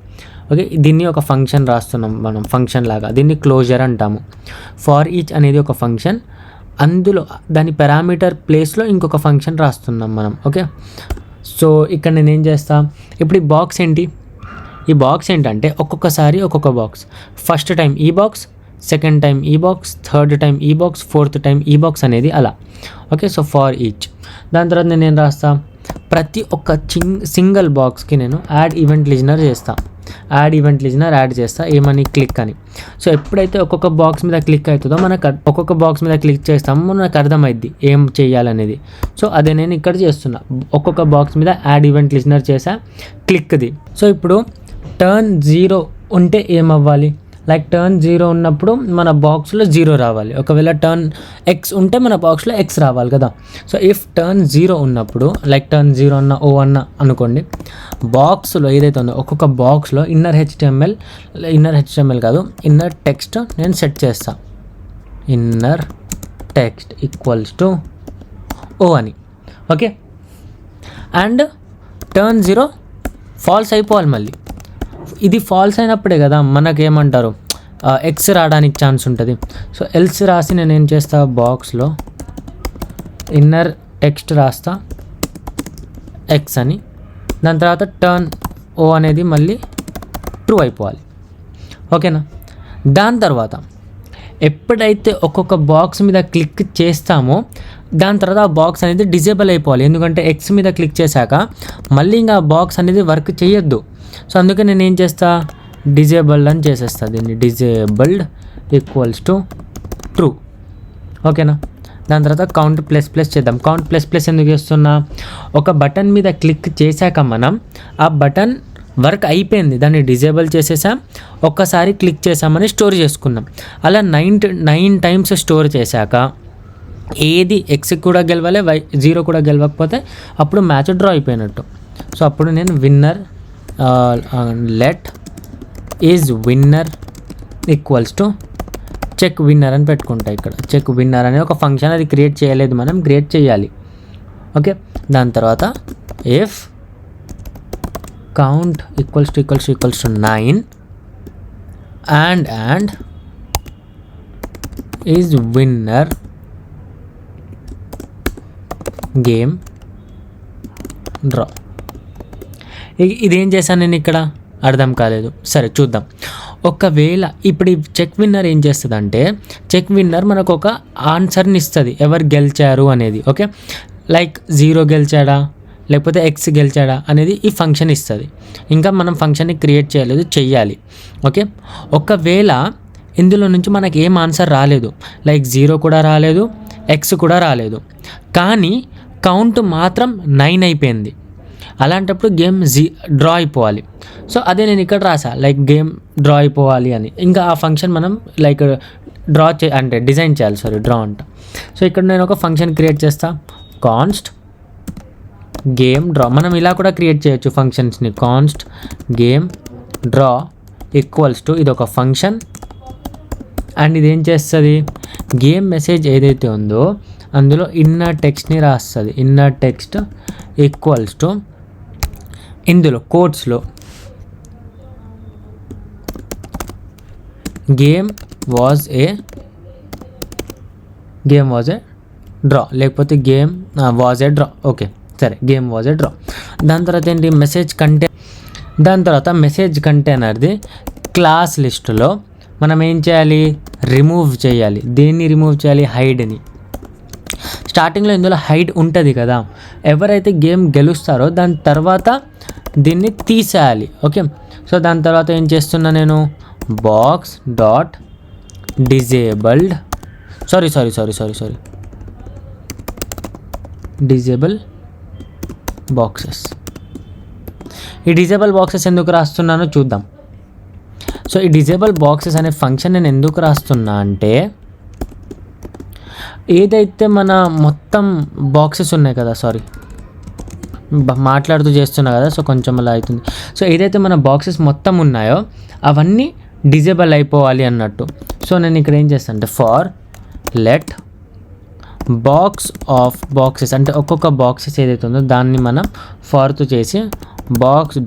ఓకే. దీన్ని ఒక ఫంక్షన్ రాస్తున్నాం మనం, ఫంక్షన్ లాగా, దీన్ని క్లోజర్ అంటాము. ఫార్ ఈచ్ అనేది ఒక ఫంక్షన్, అందులో దాని పారామీటర్ ప్లేస్లో ఇంకొక ఫంక్షన్ రాస్తున్నాం మనం, ఓకే. సో ఇక్కడ నేను ఏం చేస్తాను, ఇప్పుడు ఈ బాక్స్ ఏంటి, ఈ బాక్స్ ఏంటంటే ఒక్కొక్కసారి ఒక్కొక్క బాక్స్, ఫస్ట్ టైం ఈ బాక్స్, సెకండ్ టైం ఈ బాక్స్, థర్డ్ టైం ఈ బాక్స్, ఫోర్త్ టైం ఈ బాక్స్ అనేది అలా, ఓకే. So far each. దాని తర్వాత నేను ఏం రాస్తా, ప్రతి ఒక్క సింగిల్ బాక్స్కి నేను యాడ్ ఈవెంట్ లిజనర్ యాడ్ చేస్తా ఏమని, క్లిక్ అని. సో ఎప్పుడైతే ఒక్కొక్క బాక్స్ మీద క్లిక్ అవుతుందో ఒక్కొక్క బాక్స్ మీద క్లిక్ చేస్తామో మనకు అర్థమైద్ది ఏం చేయాలనేది. సో అదే నేను ఇక్కడ చేస్తున్నా, ఒక్కొక్క బాక్స్ మీద యాడ్ ఈవెంట్ లిజనర్ చేసా, క్లిక్ది. సో ఇప్పుడు టర్న్ 0 ఉంటే ఏమవ్వాలి, లైక్ టర్న్ 0 ఉన్నప్పుడు మన బాక్స్లో 0 రావాలి. ఒకవేళ టర్న్ x ఉంటే మన బాక్స్లో x రావాలి కదా. సో ఇఫ్ టర్న్ 0 ఉన్నప్పుడు లైక్ టర్న్ 0 అన్న ఓ అన్న అనుకోండి, బాక్స్లో ఏదైతే ఉందో ఒక్కొక్క బాక్స్లో ఇన్నర్ హెచ్టిఎంఎల్ కాదు ఇన్నర్ టెక్స్ట్ నేను సెట్ చేస్తా, ఇన్నర్ టెక్స్ట్ = ఓ అని, ఓకే. అండ్ టర్న్ 0 ఫాల్స్ అయిపోవాలి. మళ్ళీ ఇది ఫాల్స్ అయినప్పుడే కదా మనకేమంటారు ఎక్స్ రావడానికి ఛాన్స్ ఉంటుంది. సో ఎల్స్ రాసి నేను ఏం చేస్తా, బాక్స్లో ఇన్నర్ టెక్స్ట్ రాస్తా ఎక్స్ అని, దాని తర్వాత టర్న్ ఓ అనేది మళ్ళీ ట్రూ అయిపోవాలి, ఓకేనా. దాని తర్వాత ఎప్పుడైతే ఒక్కొక్క బాక్స్ మీద క్లిక్ చేస్తామో దాని తర్వాత ఆ బాక్స్ అనేది డిజేబుల్ అయిపోవాలి. ఎందుకంటే ఎక్స్ మీద క్లిక్ చేశాక మళ్ళీ ఇంకా ఆ బాక్స్ అనేది వర్క్ చేయొద్దు. సో అందుకే నేను ఏం చేస్తా, డిజేబుల్డ్ అని చేసేస్తా, దీన్ని డిజేబుల్డ్ = ట్రూ, ఓకేనా. దాని తర్వాత కౌంట్ ++ చేద్దాం. కౌంట్ ++ ఎందుకు చేస్తున్నా, ఒక బటన్ మీద క్లిక్ చేశాక మనం ఆ బటన్ వర్క్ అయిపోయింది, దాన్ని డిజేబుల్ చేసేసాం, ఒక్కసారి క్లిక్ చేసామని స్టోర్ చేసుకున్నాం. అలా 9 టైమ్స్ స్టోర్ చేశాక ఏది ఎక్స్ కూడా గెలవాలి, 0 కూడా గెలవకపోతే అప్పుడు మ్యాచ్ డ్రా అయిపోయినట్టు. సో అప్పుడు నేను winner let is winner = check winner అని పెట్టుకుంటా. ఇక్కడ చెక్ విన్నర్ అనే ఒక ఫంక్షన్ అది క్రియేట్ చేయలేదు, మనం క్రియేట్ చేయాలి, ఓకే. దాని తర్వాత if count = 9 and is winner game draw. ఇదేం చేశాను నేను ఇక్కడ, అర్థం కాలేదు, సరే చూద్దాం. ఒకవేళ ఇప్పుడు ఈ చెక్ విన్నర్ ఏం చేస్తుందంటే, చెక్ విన్నర్ మనకు ఒక ఆన్సర్ని ఇస్తుంది ఎవరు గెలిచారు అనేది, ఓకే. లైక్ 0 గెలిచాడా, లేకపోతే ఎక్స్ గెలిచాడా అనేది ఈ ఫంక్షన్ ఇస్తుంది. ఇంకా మనం ఫంక్షన్ని క్రియేట్ చేయలేదు, చెయ్యాలి. ఓకే, ఒకవేళ ఇందులో నుంచి మనకి ఏం ఆన్సర్ రాలేదు, లైక్ 0 కూడా రాలేదు, ఎక్స్ కూడా రాలేదు, కానీ కౌంట్ మాత్రం 9 అయిపోయింది. అలాంటప్పుడు గేమ్ డ్రా అయిపోవాలి. సో అదే నేను ఇక్కడ రాసా, లైక్ గేమ్ డ్రా అయిపోవాలి అని. ఇంకా ఆ ఫంక్షన్ మనం లైక్ అంటే డిజైన్ చేయాలి, డ్రా అంట. సో ఇక్కడ నేను ఒక ఫంక్షన్ క్రియేట్ చేస్తా, కాన్స్ట్ గేమ్ డ్రా. మనం ఇలా కూడా క్రియేట్ చేయొచ్చు ఫంక్షన్స్ని, const game draw equals to, ఇది ఒక ఫంక్షన్ అండ్ ఇది ఏం చేస్తుంది, గేమ్ మెసేజ్ ఏదైతే ఉందో అందులో ఇన్నర్ టెక్స్ట్ని రాస్తుంది. ఇన్నర్ టెక్స్ట్ ఈక్వల్స్ టు, ఇందులో కోడ్స్లో గేమ్ వాజ్ ఏ డ్రా, లేకపోతే game was a draw. Okay సరే, గేమ్ వాజ్ ఏ డ్రా. దాని తర్వాత ఏంటి, దాని తర్వాత మెసేజ్ కంటైనర్ది క్లాస్ లిస్టులో మనం ఏం చేయాలి, రిమూవ్ చేయాలి. దేన్ని రిమూవ్ చేయాలి, హైడ్ని. స్టార్టింగ్లో ఇందులో హైడ్ ఉంటుంది కదా, ఎవరైతే గేమ్ గెలుస్తారో దాని తర్వాత దీన్ని తీసేయాలి. ఓకే, సో దాని తర్వాత ఏం చేస్తున్నా నేను, box dot disabled sorry disable boxes. ఈ డిజేబుల్ బాక్సెస్ ఎందుకు రాస్తున్నానో చూద్దాం. సో ఈ డిజేబుల్ బాక్సెస్ అనే ఫంక్షన్ నేను ఎందుకు రాస్తున్నా అంటే, ఏదైతే మన మొత్తం బాక్సెస్ ఉన్నాయి కదా, మాట్లాడుతూ చేస్తున్నా కదా, సో కొంచెం అలా అవుతుంది. సో ఏదైతే మన బాక్సెస్ మొత్తం ఉన్నాయో అవన్నీ డిజేబుల్ అయిపోవాలి అన్నట్టు. సో నేను ఇక్కడ ఏం చేస్తాను అంటే, for let box of boxes, అంటే ఒక్కొక్క బాక్సెస్ ఏదైతే ఉందో దాన్ని మనం ఫార్తో చేసి box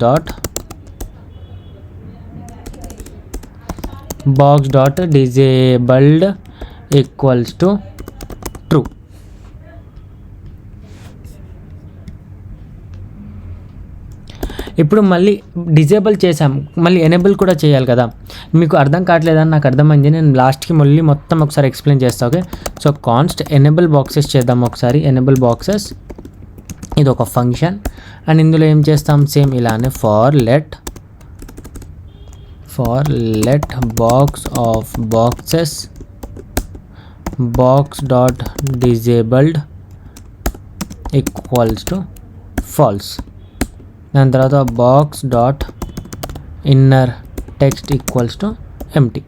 dot disabled equals to true. ఇప్పుడు మళ్ళీ డిజేబుల్ చేసాం, మళ్ళీ ఎనేబుల్ కూడా చేయాలి కదా. మీకు అర్థం కావట్లేదని నాకు అర్థమైంది, నేను లాస్ట్కి మళ్ళీ మొత్తం ఒకసారి ఎక్స్ప్లెయిన్ చేస్తాను. Okay, so const enable boxes చేద్దాం ఒకసారి. ఎనేబుల్ బాక్సెస్ ఇది ఒక ఫంక్షన్ అండ్ ఇందులో ఏం చేస్తాం, సేమ్ ఇలానే for let box of boxes box dot disabled equals to false. దాని తర్వాత box dot inner text equals to empty.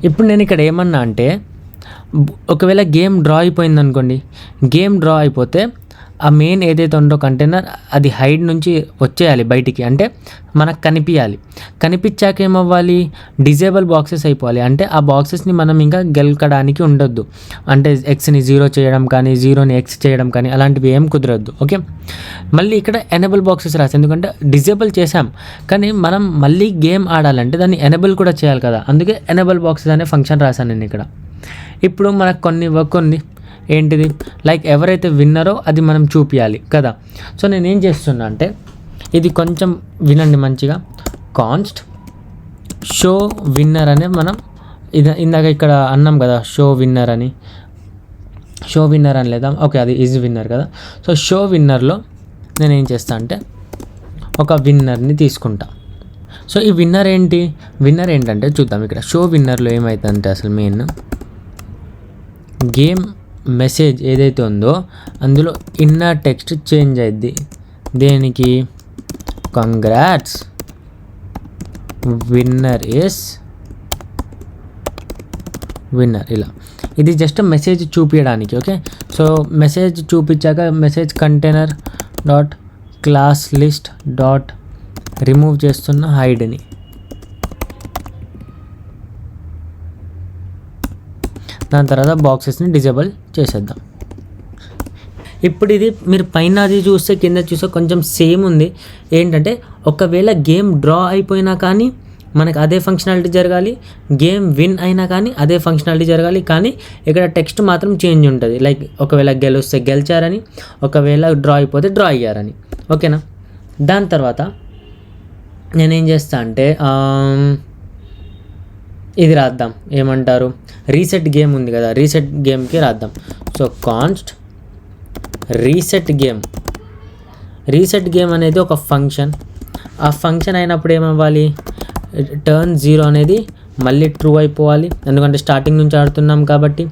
ఇప్పుడు నేను ఇక్కడ ఏమన్నా అంటే, ఒకవేళ గేమ్ డ్రా అయిపోయింది అనుకోండి, గేమ్ డ్రా అయిపోతే ఆ మెయిన్ ఏదైతే ఉందో కంటైనర్ అది హైడ్ నుంచి వచ్చేయాలి బయటికి, అంటే మనకు కనిపించాక ఏమవ్వాలి, డిజేబుల్ బాక్సెస్ అయిపోవాలి. అంటే ఆ బాక్సెస్ని మనం ఇంకా గెలకడానికి ఉండొద్దు, అంటే ఎక్స్ని 0 చేయడం కానీ 0ని ఎక్స్ చేయడం కానీ అలాంటివి ఏం కుదరద్దు. ఓకే, మళ్ళీ ఇక్కడ ఎనేబుల్ బాక్సెస్ రాసి, ఎందుకంటే డిజేబుల్ చేసాం కానీ మనం మళ్ళీ గేమ్ ఆడాలంటే దాన్ని ఎనేబుల్ కూడా చేయాలి కదా, అందుకే ఎనేబుల్ బాక్సెస్ అనే ఫంక్షన్ రాశాను నేను ఇక్కడ. ఇప్పుడు మనకు కొన్ని వర్క్ ఉంది, ఏంటిది, లైక్ ఎవరైతే విన్నరో అది మనం చూపించాలి కదా. సో నేను ఏం చేస్తున్నా అంటే, ఇది కొంచెం వినండి మంచిగా, కాన్స్ట్ షో విన్నర్ అనే మనం ఇందాక ఇక్కడ అన్నాం కదా, షో విన్నర్ అని లేదా, ఓకే అది ఈజ్ విన్నర్ కదా. సో షో విన్నర్లో నేను ఏం చేస్తా అంటే, ఒక విన్నర్ని తీసుకుంటా. సో ఈ విన్నర్ ఏంటంటే చూద్దాం. ఇక్కడ షో విన్నర్లో ఏమవుతుందంటే, అసలు మెయిన్ గేమ్ మెసేజ్ ఏదైతే ఉందో అందులో ఇన్నర్ టెక్స్ట్ చేంజ్ అయ్యిద్ది. దేనికి, కంగ్రాట్స్ విన్నర్ ఈస్ విన్నర్, ఇలా. ఇది జస్ట్ మెసేజ్ చూపించడానికి. ఓకే, సో మెసేజ్ చూపించాక message container dot class list dot remove చేస్తున్న హైడ్ని. దాని తర్వాత బాక్సెస్ని డిజేబుల్ చేసేద్దాం. ఇప్పుడు ఇది మీరు పైన అది చూస్తే కింద చూస్తే కొంచెం సేమ్ ఉంది. ఏంటంటే ఒకవేళ గేమ్ డ్రా అయిపోయినా కానీ మనకు అదే ఫంక్షనాలిటీ జరగాలి, గేమ్ విన్ అయినా కానీ అదే ఫంక్షనాలిటీ జరగాలి, కానీ ఇక్కడ టెక్స్ట్ మాత్రం చేంజ్ ఉంటుంది. లైక్ ఒకవేళ గెలిస్తే గెలిచారని, ఒకవేళ డ్రా అయిపోతే డ్రా అయ్యారని. ఓకేనా, దాని తర్వాత నేనేం చేస్తా అంటే ఇది రాద్దాం, ఏమంటారు, రీసెట్ గేమ్ ఉంది కదా, రీసెట్ గేమ్కి రాద్దాం. సో కాన్స్ట్ రీసెట్ గేమ్ అనేది ఒక ఫంక్షన్. ఆ ఫంక్షన్ అయినప్పుడు ఏమవ్వాలి, టర్న్ 0 అనేది మళ్ళీ ట్రూ అయిపోవాలి, ఎందుకంటే స్టార్టింగ్ నుంచి ఆడుతున్నాం కాబట్టి.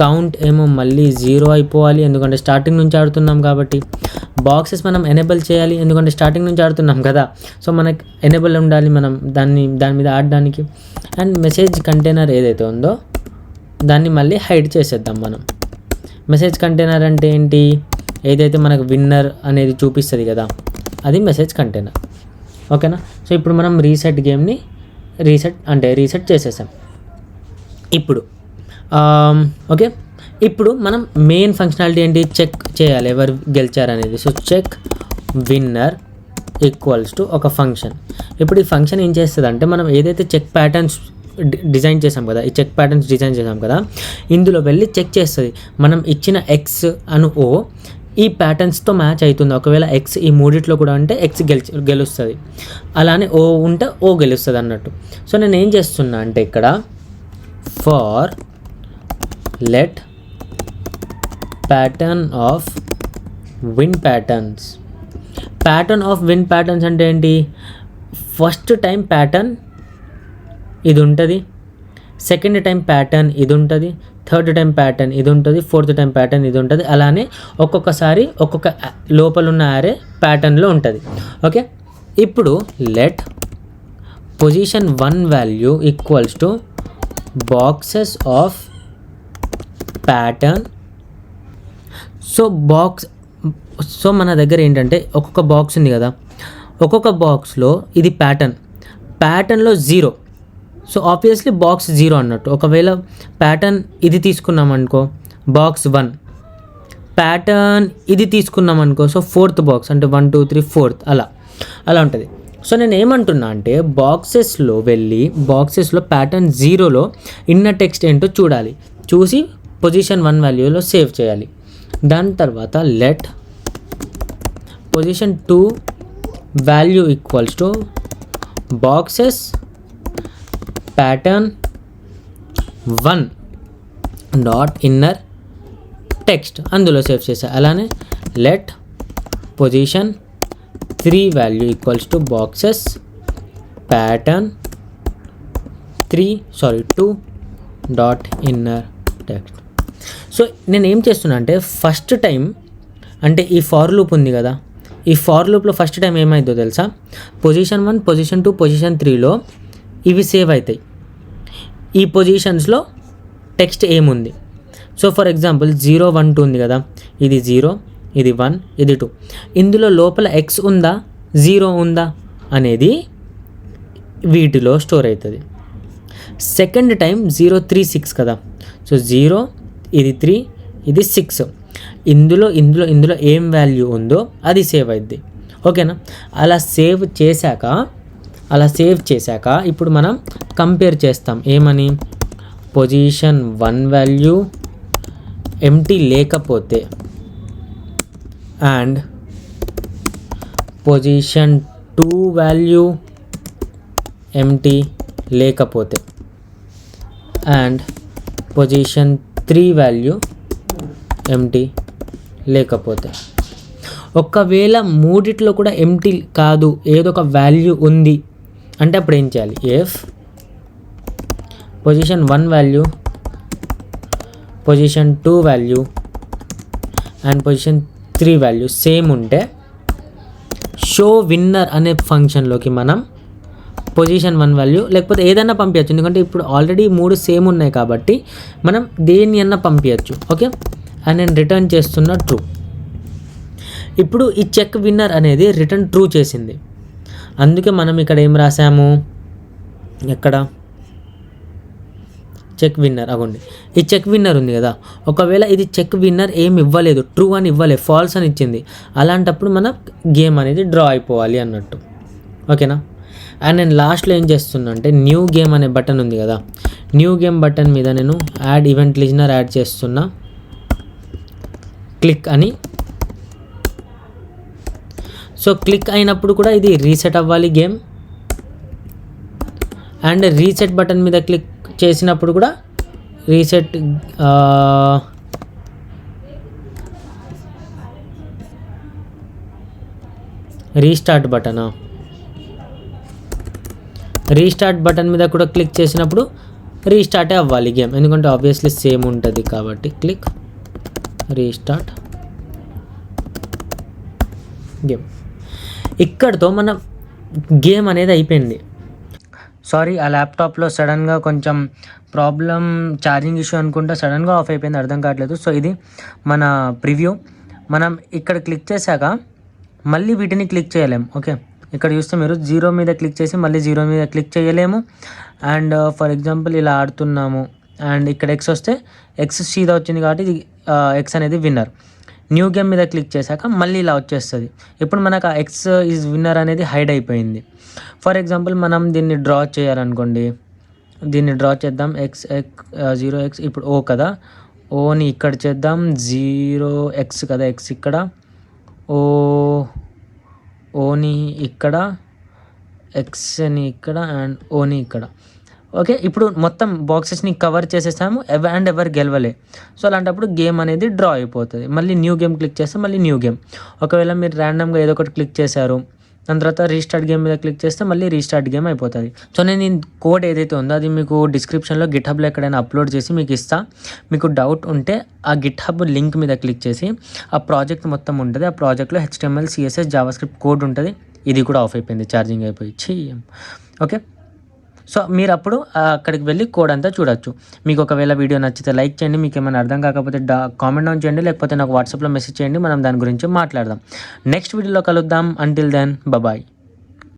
కౌంట్ ఏమో మళ్ళీ 0 అయిపోవాలి, ఎందుకంటే స్టార్టింగ్ నుంచి ఆడుతున్నాం కాబట్టి. బాక్సెస్ మనం ఎనేబుల్ చేయాలి, ఎందుకంటే స్టార్టింగ్ నుంచి ఆడుతున్నాం కదా, సో మనకి ఎనేబుల్ ఉండాలి మనం దాని మీద ఆడడానికి. అండ్ మెసేజ్ కంటైనర్ ఏదైతే ఉందో దాన్ని మళ్ళీ హైడ్ చేసేద్దాం మనం. మెసేజ్ కంటైనర్ అంటే ఏంటి, ఏదైతే మనకు విన్నర్ అనేది చూపిస్తుంది కదా, అది మెసేజ్ కంటైనర్. ఓకేనా. సో ఇప్పుడు మనం రీసెట్ గేమ్ని రీసెట్ చేసేసాం. ఇప్పుడు ఓకే, ఇప్పుడు మనం మెయిన్ ఫంక్షనాలిటీ ఏంటి, చెక్ చేయాలి ఎవరు గెలిచారనేది. So check winner equals to ఒక ఫంక్షన్. ఇప్పుడు ఈ ఫంక్షన్ ఏం చేస్తుంది అంటే, మనం ఏదైతే చెక్ ప్యాటర్న్స్ డిజైన్ చేసాం కదా, ఈ చెక్ ప్యాటర్న్స్ డిజైన్ చేసాం కదా, ఇందులో వెళ్ళి చెక్ చేస్తుంది మనం ఇచ్చిన ఎక్స్ అను ఓ ఈ ప్యాటర్న్స్తో మ్యాచ్ అవుతుంది. ఒకవేళ ఎక్స్ ఈ మూడిట్లో కూడా ఉంటే ఎక్స్ గెలుస్తుంది, అలానే ఓ ఉంటే ఓ గెలుస్తుంది అన్నట్టు. సో నేను ఏం చేస్తున్నా అంటే ఇక్కడ for let pattern of win patterns. Pattern of win patterns అంటే ఏంటి, ఫస్ట్ టైం ప్యాటర్న్ ఇది ఉంటుంది, సెకండ్ టైం ప్యాటర్న్ ఇది ఉంటుంది, థర్డ్ టైం ప్యాటర్న్ ఇది ఉంటుంది, ఫోర్త్ టైం ప్యాటర్న్ ఇది ఉంటుంది, అలానే ఒక్కొక్కసారి ఒక్కొక్క లోపల ఉన్న యారే ప్యాటర్న్లో ఉంటుంది. ఓకే, ఇప్పుడు let position 1 value equals to boxes of pattern. So మన దగ్గర ఏంటంటే ఒక్కొక్క బాక్స్ ఉంది కదా, ఒక్కొక్క బాక్స్లో ఇది ప్యాటర్న్లో 0. సో ఆబ్వియస్లీ బాక్స్ 0 అన్నట్టు. ఒకవేళ ప్యాటర్న్ ఇది తీసుకున్నాం అనుకో బాక్స్ 1, ప్యాటర్న్ ఇది తీసుకున్నాం అనుకో సో 4th బాక్స్ అంటే 1 2 3 4th అలా ఉంటుంది. సో నేను ఏమంటున్నా అంటే బాక్సెస్లో ప్యాటర్న్ 0లో ఇన్నర్ టెక్స్ట్ ఏంటో చూసి పొజిషన్ 1 వాల్యూలో సేవ్ చేయాలి. దాని తర్వాత let position 2 value equals to boxes pattern 1 dot inner text అందులో సేవ్ చేసా. అలానే let position 3 value equals to boxes pattern 2 dot inner text. So నేను ఏం చేస్తున్నా అంటే ఫస్ట్ టైం అంటే ఈ ఫార్ లూప్ ఉంది కదా, ఈ ఫార్ లూప్లో ఫస్ట్ టైం ఏమైందో తెలుసా, పొజిషన్ 1 పొజిషన్ 2 పొజిషన్ 3లో ఇవి సేవ్ అవుతాయి. ఈ పొజిషన్స్లో టెక్స్ట్ ఏముంది. సో ఫర్ ఎగ్జాంపుల్ 0 1 2 ఉంది కదా, ఇది 0 ఇది 1 ఇది 2, ఇందులో లోపల ఎక్స్ ఉందా 0 ఉందా అనేది వీటిలో స్టోర్ అవుతుంది. సెకండ్ టైం 0 3 6 కదా, సో 0 ఇది 3 ఇది 6, ఇందులో ఏం వాల్యూ ఉందో అది సేవ్ అవుద్ది. ఓకేనా. అలా సేవ్ చేశాక ఇప్పుడు మనం కంపేర్ చేస్తాం ఏమని, పొజిషన్ 1 వాల్యూ ఎంటీ లేకపోతే అండ్ పొజిషన్ 2 వాల్యూ ఎంటీ లేకపోతే అండ్ పొజిషన్ 3 వాల్యూ ఎంటీ లేకపోతే. ఒకవేళ మూడిట్లో కూడా ఎంటీ కాదు, ఏదో ఒక వాల్యూ ఉంది అంటే అప్పుడు ఏం చేయాలి, if position 1 value position 2 value and position 3 value same ఉంటే షో విన్నర్ అనే ఫంక్షన్లోకి మనం పొజిషన్ 1 వాల్యూ లేకపోతే ఏదైనా పంపించచ్చు, ఎందుకంటే ఇప్పుడు ఆల్రెడీ 3 సేమ్ ఉన్నాయి కాబట్టి మనం దేన్ని అన్నా పంపించచ్చు. ఓకే, అండ్ నేను రిటర్న్ చేస్తున్న ట్రూ. ఇప్పుడు ఈ చెక్ విన్నర్ అనేది రిటర్న్ ట్రూ చేసింది, అందుకే మనం ఇక్కడ ఏం రాసాము, ఎక్కడ చెక్ విన్నర్ అగోండి, ఈ చెక్ విన్నర్ ఉంది కదా, ఒకవేళ ఇది చెక్ విన్నర్ ఏమి ఇవ్వలేదు, ట్రూ అని ఇవ్వలేదు, ఫాల్స్ అని ఇచ్చింది, అలాంటప్పుడు మన గేమ్ అనేది డ్రా అయిపోవాలి అన్నట్టు. ఓకేనా. అండ్ నేను లాస్ట్లో ఏం చేస్తున్నా అంటే న్యూ గేమ్ అనే బటన్ ఉంది కదా, న్యూ గేమ్ బటన్ మీద నేను యాడ్ ఈవెంట్ లిజనర్ యాడ్ చేస్తున్నా, క్లిక్ అని. సో క్లిక్ అయినప్పుడు కూడా ఇది రీసెట్ అవ్వాలి గేమ్, అండ్ రీసెట్ బటన్ మీద క్లిక్ చేసినప్పుడు కూడా రీసెట్ రీస్టార్ట్ బటనా, రీస్టార్ట్ బటన్ మీద కూడా క్లిక్ చేసినప్పుడు రీస్టార్టే అవ్వాలి గేమ్, ఎందుకంటే ఆబ్వియస్లీ సేమ్ ఉంటుంది కాబట్టి. Click restart game. ఇక్కడితో మన గేమ్ అనేది అయిపోయింది. సారీ, ఆ ల్యాప్టాప్లో సడన్గా కొంచెం ప్రాబ్లం, ఛార్జింగ్ ఇష్యూ అనుకుంటా సడన్గా ఆఫ్ అయిపోయింది, అర్థం కావట్లేదు. సో ఇది మన ప్రివ్యూ. మనం ఇక్కడ క్లిక్ చేశాక మళ్ళీ వీటిని క్లిక్ చేయలేము. ఓకే, ఇక్కడ చూస్తే మీరు 0 మీద క్లిక్ చేసి మళ్ళీ 0 మీద క్లిక్ చేయలేము. అండ్ ఫర్ ఎగ్జాంపుల్ ఇలా ఆడుతున్నాము అండ్ ఇక్కడ ఎక్స్ వస్తే ఎక్స్ సీదా వచ్చింది కాబట్టి ఇది ఎక్స్ అనేది విన్నర్. న్యూ గేమ్ మీద క్లిక్ చేశాక మళ్ళీ ఇలా వచ్చేస్తుంది. ఇప్పుడు మనకు ఆ ఎక్స్ ఈజ్ విన్నర్ అనేది హైడ్ అయిపోయింది. ఫర్ ఎగ్జాంపుల్ మనం దీన్ని డ్రా చేయాలనుకోండి, దీన్ని డ్రా చేద్దాం. జీరో ఎక్స్ ఇప్పుడు ఓ కదా, ఓని ఇక్కడ చేద్దాం. 0x కదా, ఎక్స్ ఇక్కడ, ఓని ఇక్కడ, ఎక్స్ని ఇక్కడ అండ్ ఓని ఇక్కడ. ఓకే, ఇప్పుడు మొత్తం బాక్సెస్ని కవర్ చేసేసాము అండ్ ఎవరు గెలవలే. సో అలాంటప్పుడు గేమ్ అనేది డ్రా అయిపోతుంది. మళ్ళీ న్యూ గేమ్ క్లిక్ చేస్తే మళ్ళీ న్యూ గేమ్. ఒకవేళ మీరు ర్యాండమ్గా ఏదో ఒకటి క్లిక్ చేశారు, దాని తర్వాత రీస్టార్ట్ గేమ్ మీద క్లిక్ చేస్తే మళ్ళీ రీస్టార్ట్ గేమ్ అయిపోతుంది. సో నేను ఈ కోడ్ ఏదైతే ఉందో అది మీకు డిస్క్రిప్షన్లో గిట్హబ్లో ఎక్కడైనా అప్లోడ్ చేసి మీకు ఇస్తా. మీకు డౌట్ ఉంటే ఆ గిట్హబ్ లింక్ మీద క్లిక్ చేసి ఆ ప్రాజెక్ట్ మొత్తం ఉంటుంది. ఆ ప్రాజెక్ట్లో HTML, CSS, జావాస్క్రిప్ట్ కోడ్ ఉంటుంది. ఇది కూడా ఆఫ్ అయిపోయింది, ఛార్జింగ్ అయిపోయి. ఓకే, సో మీరు అప్పుడు అక్కడికి వెళ్ళి కోడ్ అంతా చూడొచ్చు. మీకు ఒకవేళ వీడియో నచ్చితే లైక్ చేయండి, మీకు ఏమైనా అర్థం కాకపోతే కామెంట్ డౌన్ చేయండి, లేకపోతే నాకు వాట్సాప్లో మెసేజ్ చేయండి, మనం దాని గురించి మాట్లాడదాం. నెక్స్ట్ వీడియోలో కలుద్దాం. Until then bye.